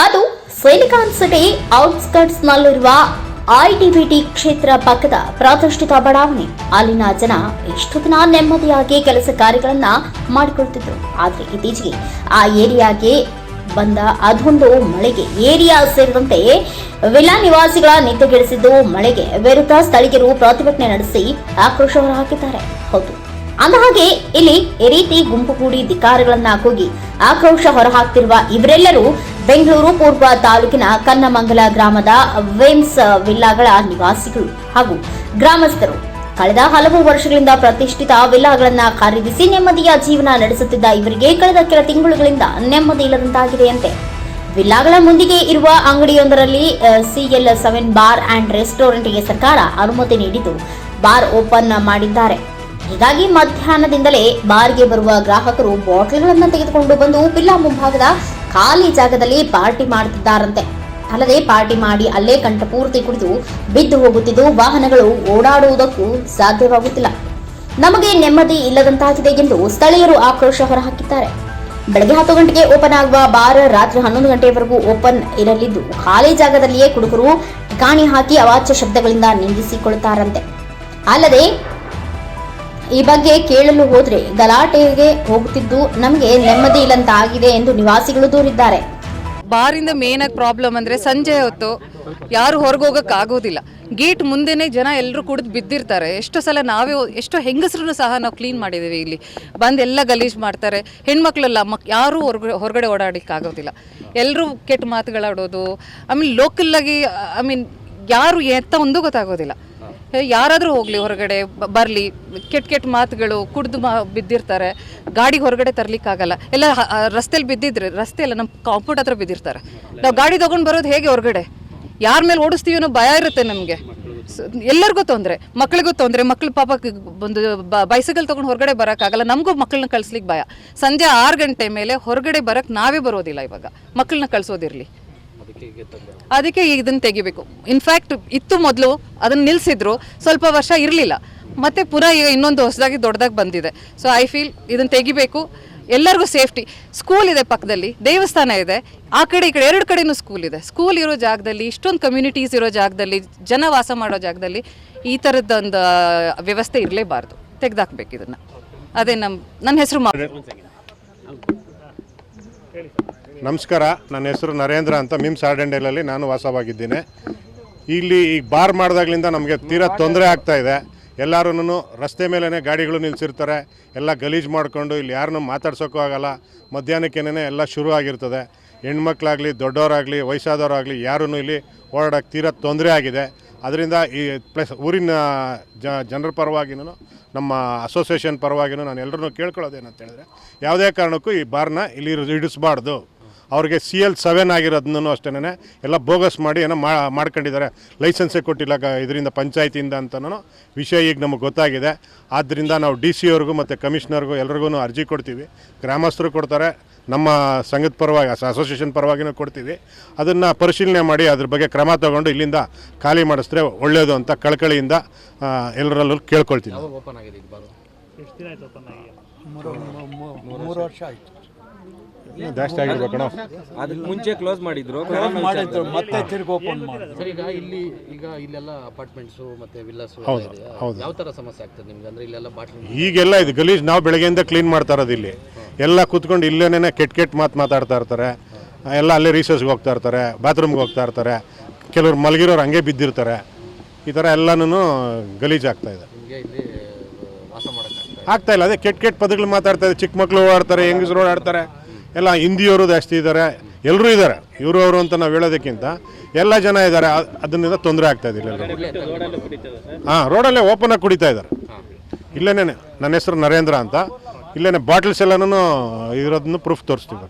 ಅದು silicon city ಔಟ್ಸ್ಕರ್ಟ್ಸ್ನಲ್ಲಿರುವ IT BT ಕ್ಷೇತ್ರ ಪಕ್ಕದ ಪ್ರತಿಷ್ಠಿತ ಬಡಾವಣೆ. ಅಲ್ಲಿನ ಜನ ಇಷ್ಟು ದಿನ ನೆಮ್ಮದಿಯಾಗಿ ಕೆಲಸ ಕಾರ್ಯಗಳನ್ನ ಮಾಡಿಕೊಳ್ತಿದ್ರು. ಆದರೆ ಇತ್ತೀಚೆಗೆ ಆ ಏರಿಯಾಗೆ ಬಂದ ಅದೊಂದು ಮಳೆಗೆ ಏರಿಯಾ ಸೇರಿದಂತೆ ವಿಲಾ ನಿವಾಸಿಗಳ ನಿದ್ದೆಗೆಡಿಸಿದ್ದು ಮಳೆಗೆ ವಿರುದ್ಧ ಸ್ಥಳೀಯರು ಪ್ರತಿಭಟನೆ ನಡೆಸಿ ಆಕ್ರೋಶ ಹೊರಹಾಕಿದ್ದಾರೆ. ಹೌದು, ಅಂದಹಾಗೆ ಇಲ್ಲಿ ಈ ರೀತಿ ಗುಂಪುಗೂಡಿ ಧಿಕ್ಕಾರಗಳನ್ನ ಕೂಗಿ ಆಕ್ರೋಶ ಹೊರಹಾಕ್ತಿರುವ ಇವರೆಲ್ಲರೂ ಬೆಂಗಳೂರು ಪೂರ್ವ ತಾಲೂಕಿನ ಕನ್ನಮಂಗಲ ಗ್ರಾಮದ ವೇಮ್ಸ್ ವಿಲ್ಲಾಗಳ ನಿವಾಸಿಗಳು ಹಾಗೂ ಗ್ರಾಮಸ್ಥರು. ಕಳೆದ ಹಲವು ವರ್ಷಗಳಿಂದ ಪ್ರತಿಷ್ಠಿತ ವಿಲ್ಲಾಗಳನ್ನ ಖರೀದಿಸಿ ನೆಮ್ಮದಿಯ ಜೀವನ ನಡೆಸುತ್ತಿದ್ದ ಇವರಿಗೆ ಕಳೆದ ಕೆಲ ತಿಂಗಳುಗಳಿಂದ ನೆಮ್ಮದಿ ಇಲ್ಲದಂತಾಗಿದೆಯಂತೆ. ವಿಲ್ಲಾಗಳ ಮುಂದಿಗೆ ಇರುವ ಅಂಗಡಿಯೊಂದರಲ್ಲಿ CL7 ಬಾರ್ ಅಂಡ್ ರೆಸ್ಟೋರೆಂಟ್ಗೆ ಸರ್ಕಾರ ಅನುಮತಿ ನೀಡಿದ್ದು ಬಾರ್ ಓಪನ್ ಮಾಡಿದ್ದಾರೆ. ಹೀಗಾಗಿ ಮಧ್ಯಾಹ್ನದಿಂದಲೇ ಬಾರ್ಗೆ ಬರುವ ಗ್ರಾಹಕರು ಬಾಟಲ್ಗಳನ್ನು ತೆಗೆದುಕೊಂಡು ಬಂದು ವಿಲ್ಲಾ ಮುಂಭಾಗದ ಖಾಲಿ ಜಾಗದಲ್ಲಿ ಪಾರ್ಟಿ ಮಾಡುತ್ತಿದ್ದಾರಂತೆ. ಅಲ್ಲದೆ ಪಾರ್ಟಿ ಮಾಡಿ ಅಲ್ಲೇ ಕಂಠಪೂರ್ತಿ ಕುಡಿದು ಬಿದ್ದು ಹೋಗುತ್ತಿದ್ದು ವಾಹನಗಳು ಓಡಾಡುವುದಕ್ಕೂ ಸಾಧ್ಯವಾಗುತ್ತಿಲ್ಲ. ನಮಗೆ ನೆಮ್ಮದಿ ಇಲ್ಲದಂತಾಗಿದೆ ಎಂದು ಸ್ಥಳೀಯರು ಆಕ್ರೋಶ ಹೊರಹಾಕಿದ್ದಾರೆ. ಬೆಳಗ್ಗೆ 10 ಗಂಟೆಗೆ ಓಪನ್ ಆಗುವ ಬಾರ್ ರಾತ್ರಿ 11 ಗಂಟೆಯವರೆಗೂ ಓಪನ್ ಇರಲಿದ್ದು ಖಾಲಿ ಜಾಗದಲ್ಲಿಯೇ ಕುಡುಕರು ಗಾಣಿ ಹಾಕಿ ಅವಾಚ್ಯ ಶಬ್ದಗಳಿಂದ ನಿಂದಿಸಿಕೊಳ್ಳುತ್ತಾರಂತೆ. ಅಲ್ಲದೆ ಈ ಬಗ್ಗೆ ಕೇಳಲು ಹೋದ್ರೆ ಗಲಾಟೆಗೆ ಹೋಗುತ್ತಿದ್ದು ನಮಗೆ ನೆಮ್ಮದಿ ಇಲ್ಲಂತಾಗಿದೆ ಎಂದು ನಿವಾಸಿಗಳು ದೂರಿದ್ದಾರೆ. ಬಾರಿಂದ ಮೇನ್ ಆಗಿ ಪ್ರಾಬ್ಲಮ್ ಅಂದರೆ ಸಂಜೆ ಹೊತ್ತು ಯಾರು ಹೊರಗೆ ಹೋಗೋಕೆ ಆಗೋದಿಲ್ಲ. ಗೇಟ್ ಮುಂದೆನೇ ಜನ ಎಲ್ಲರೂ ಕುಡಿದು ಬಿದ್ದಿರ್ತಾರೆ. ಎಷ್ಟೋ ಸಲ ಎಷ್ಟೋ ಹೆಂಗಸರು ಸಹ ನಾವು ಕ್ಲೀನ್ ಮಾಡಿದ್ದೀವಿ. ಇಲ್ಲಿ ಬಂದು ಎಲ್ಲ ಗಲೀಜು ಮಾಡ್ತಾರೆ. ಹೆಣ್ಮಕ್ಳೆಲ್ಲ ಯಾರೂ ಹೊರಗಡೆ ಓಡಾಡೋಕ್ಕಾಗೋದಿಲ್ಲ. ಎಲ್ಲರೂ ಕೆಟ್ಟ ಮಾತುಗಳಾಡೋದು. ಆಮೇಲೆ ಲೋಕಲ್ಲಾಗಿ ಯಾರು ಎತ್ತ ಒಂದು ಗೊತ್ತಾಗೋದಿಲ್ಲ. ಯಾರಾದರೂ ಹೋಗಲಿ ಹೊರಗಡೆ ಬರಲಿ ಕೆಟ್ಟ ಮಾತುಗಳು ಕುಡಿದು ಬಿದ್ದಿರ್ತಾರೆ. ಗಾಡಿ ಹೊರಗಡೆ ತರಲಿಕ್ಕಾಗಲ್ಲ. ಎಲ್ಲ ರಸ್ತೆಯಲ್ಲಿ ಬಿದ್ದಿದ್ರೆ ರಸ್ತೆ ಎಲ್ಲ ನಮ್ಮ ಕಾಂಪೌಂಡ್ ಹತ್ರ ಬಿದ್ದಿರ್ತಾರೆ. ನಾವು ಗಾಡಿ ತೊಗೊಂಡು ಬರೋದು ಹೇಗೆ ಹೊರಗಡೆ? ಯಾರ ಮೇಲೆ ಓಡಿಸ್ತೀವಿ ಅನ್ನೋ ಭಯ ಇರುತ್ತೆ ನಮಗೆ. ಎಲ್ಲರಿಗೂ ತೊಂದರೆ, ಮಕ್ಳಿಗೂ ತೊಂದರೆ. ಮಕ್ಳು ಪಾಪ ಒಂದು ಬೈಸಿಕಲ್ ತೊಗೊಂಡು ಹೊರಗಡೆ ಬರೋಕ್ಕಾಗಲ್ಲ. ನಮಗೂ ಮಕ್ಕಳನ್ನ ಕಳಿಸ್ಲಿಕ್ಕೆ ಭಯ. ಸಂಜೆ 6 ಗಂಟೆ ಮೇಲೆ ಹೊರಗಡೆ ಬರೋಕ್ಕೆ ನಾವೇ ಬರೋದಿಲ್ಲ. ಇವಾಗ ಮಕ್ಕಳನ್ನ ಕಳಿಸೋದಿರಲಿ, ಅದಕ್ಕೆ ಇದನ್ನು ತೆಗಿಬೇಕು. ಇನ್ಫ್ಯಾಕ್ಟ್ ಇತ್ತು ಮೊದಲು, ಅದನ್ನು ನಿಲ್ಲಿಸಿದ್ರು, ಸ್ವಲ್ಪ ವರ್ಷ ಇರಲಿಲ್ಲ, ಮತ್ತೆ ಪುನಃ ಈಗ ಇನ್ನೊಂದು ಹೊಸದಾಗಿ ದೊಡ್ಡದಾಗಿ ಬಂದಿದೆ. ಸೊ ಐ ಫೀಲ್ ಇದನ್ನು ತೆಗಿಬೇಕು. ಎಲ್ಲರಿಗೂ ಸೇಫ್ಟಿ. ಸ್ಕೂಲ್ ಇದೆ ಪಕ್ಕದಲ್ಲಿ, ದೇವಸ್ಥಾನ ಇದೆ, ಆ ಕಡೆ ಈ ಕಡೆ 2 ಕಡೆನೂ ಸ್ಕೂಲ್ ಇದೆ. ಸ್ಕೂಲ್ ಇರೋ ಜಾಗದಲ್ಲಿ, ಇಷ್ಟೊಂದು ಕಮ್ಯುನಿಟೀಸ್ ಇರೋ ಜಾಗದಲ್ಲಿ, ಜನ ವಾಸ ಮಾಡೋ ಜಾಗದಲ್ಲಿ ಈ ಥರದ್ದೊಂದು ವ್ಯವಸ್ಥೆ ಇರಲೇಬಾರ್ದು. ತೆಗೆದಾಕ್ಬೇಕು ಇದನ್ನು. ಅದೇ ನನ್ನ ಹೆಸರು ನಮಸ್ಕಾರ, ನನ್ನ ಹೆಸರು ನರೇಂದ್ರ ಅಂತ. ಮಿಮ್ಸ್ ಆರ್ಡೆಂಡೇಲಲ್ಲಿ ನಾನು ವಾಸವಾಗಿದ್ದೀನಿ. ಇಲ್ಲಿ ಈಗ ಬಾರ್ ಮಾಡಿದಾಗಲಿಂದ ನಮಗೆ ತೀರಾ ತೊಂದರೆ ಆಗ್ತಾಯಿದೆ. ಎಲ್ಲರೂ ರಸ್ತೆ ಮೇಲೇ ಗಾಡಿಗಳು ನಿಲ್ಲಿಸಿರ್ತಾರೆ. ಎಲ್ಲ ಗಲೀಜು ಮಾಡಿಕೊಂಡು ಇಲ್ಲಿ ಯಾರನ್ನೂ ಮಾತಾಡ್ಸೋಕ್ಕೂ ಆಗಲ್ಲ. ಮಧ್ಯಾಹ್ನಕ್ಕೇನೆ ಎಲ್ಲ ಶುರು ಆಗಿರ್ತದೆ. ಹೆಣ್ಮಕ್ಳಾಗಲಿ ದೊಡ್ಡವರಾಗಲಿ ವಯಸ್ಸಾದವರಾಗಲಿ ಯಾರೂ ಇಲ್ಲಿ ಓಡಾಡೋಕ್ಕೆ ತೀರಾ ತೊಂದರೆ ಆಗಿದೆ. ಅದರಿಂದ ಈ ಪ್ಲಸ್ ಊರಿನ ಜನರ ಪರವಾಗಿನೂ ನಮ್ಮ ಅಸೋಸಿಯೇಷನ್ ಪರವಾಗಿನೂ ನಾನು ಎಲ್ಲರೂ ಕೇಳ್ಕೊಳ್ಳೋದೇನಂತ ಹೇಳಿದ್ರೆ, ಯಾವುದೇ ಕಾರಣಕ್ಕೂ ಈ ಬಾರ್ನ ಇಲ್ಲಿ ಇಡಿಸ್ಬಾರ್ದು. ಅವ್ರಿಗೆ CL7 ಆಗಿರೋದನ್ನು ಅಷ್ಟೇ ಎಲ್ಲ ಬೋಗಸ್ ಮಾಡಿ ಏನೋ ಮಾಡ್ಕೊಂಡಿದ್ದಾರೆ. ಲೈಸೆನ್ಸೇ ಕೊಟ್ಟಿಲ್ಲ ಇದರಿಂದ ಪಂಚಾಯತಿಯಿಂದ ಅಂತನೂ ವಿಷಯ ಈಗ ನಮಗೆ ಗೊತ್ತಾಗಿದೆ. ಆದ್ದರಿಂದ ನಾವು DC ಅವ್ರಿಗೂ ಮತ್ತು ಕಮಿಷನರ್ಗೂ ಎಲ್ರಿಗೂ ಅರ್ಜಿ ಕೊಡ್ತೀವಿ. ಗ್ರಾಮಸ್ಥರು ಕೊಡ್ತಾರೆ, ನಮ್ಮ ಸಂಘದ ಪರವಾಗಿ ಅಸೋಸಿಯೇಷನ್ ಪರವಾಗಿನೂ ಕೊಡ್ತೀವಿ. ಅದನ್ನು ಪರಿಶೀಲನೆ ಮಾಡಿ ಅದ್ರ ಬಗ್ಗೆ ಕ್ರಮ ತಗೊಂಡು ಇಲ್ಲಿಂದ ಖಾಲಿ ಮಾಡಿಸಿದ್ರೆ ಒಳ್ಳೆಯದು ಅಂತ ಕಳಕಳಿಯಿಂದ ಎಲ್ಲರಲ್ಲೂ ಕೇಳ್ಕೊಳ್ತೀನಿ. ಜಾಸ್ತಿ ಆಗಿರ್ಬೇಕಣ್ಣ. ಅದಕ್ಕೆ ಮುಂಚೆ ಕ್ಲೋಸ್ ಮಾಡಿದ್ರು, ಮತ್ತೆ ತಿರುಗಿ ಓಪನ್ ಮಾಡಿದ್ರು. ಸರ್, ಈಗ ಇಲ್ಲೆಲ್ಲ ಅಪಾರ್ಟ್ಮೆಂಟ್ಸು ಮತ್ತೆ ವಿಲ್ಲಾಸ್ ಯಾವ ತರ ಸಮಸ್ಯೆ ಆಗ್ತದೆ ನಿಮ್ಗೆ? ಅಂದ್ರೆ ಇಲ್ಲೆಲ್ಲ ಬಾಟ್ಲಿ ಈಗೆಲ್ಲ ಇದು ಗಲೀಜ್ ನಾವು ಬೆಳಗ್ಗೆಯಿಂದ ಕ್ಲೀನ್ ಮಾಡ್ತಾ ಇರೋದು. ಇಲ್ಲಿ ಎಲ್ಲ ಕೂತ್ಕೊಂಡು ಇಲ್ಲೇನೇ ಕೆಟ್ಟ ಮಾತಾಡ್ತಾ ಇರ್ತಾರೆ. ಎಲ್ಲ ಅಲ್ಲೇ ರೀಸಸ್ಗೆ ಹೋಗ್ತಾ ಇರ್ತಾರೆ, ಬಾತ್ರೂಮ್ಗೆ ಹೋಗ್ತಾ ಇರ್ತಾರೆ. ಕೆಲವ್ರು ಮಲಗಿರೋರು ಹಂಗೆ ಬಿದ್ದಿರ್ತಾರೆ. ಈ ಥರ ಎಲ್ಲನೂ ಗಲೀಜ್ ಆಗ್ತಾ ಇದೆ. ಇಲ್ಲಿ ವಾಸ ಆಗ್ತಾ ಇಲ್ಲ. ಅದೇ ಕೆಟ್ಟ ಪದಗಳು ಮಾತಾಡ್ತಾ ಇದೆ. ಚಿಕ್ಕ ಮಕ್ಕಳು ಓಡಾಡ್ತಾರೆ, ಹೆಂಗಸರು ಓಡಾಡ್ತಾರೆ, ಎಲ್ಲ ಹಿಂದಿಯವರು ಜಾಸ್ತಿ ಇದ್ದಾರೆ. ಎಲ್ಲರೂ ಇದ್ದಾರೆ. ಇವರು ಅವರು ಅಂತ ನಾವು ಹೇಳೋದಕ್ಕಿಂತ ಎಲ್ಲ ಜನ ಇದ್ದಾರೆ. ಅದರಿಂದ ತೊಂದರೆ ಆಗ್ತಾ ಇದೆ. ರೋಡಲ್ಲೇ ಓಪನ್ ಆಗಿ ಕುಡಿತಾ ಇದ್ದಾರೆ. ಇಲ್ಲೇನೇ ನನ್ನ ಹೆಸರು ನರೇಂದ್ರ ಅಂತ. ಇಲ್ಲೇನೆ ಬಾಟಲ್ಸ್ ಎಲ್ಲನೂ ಇರೋದನ್ನು ಪ್ರೂಫ್ ತೋರಿಸ್ತೀವಿ.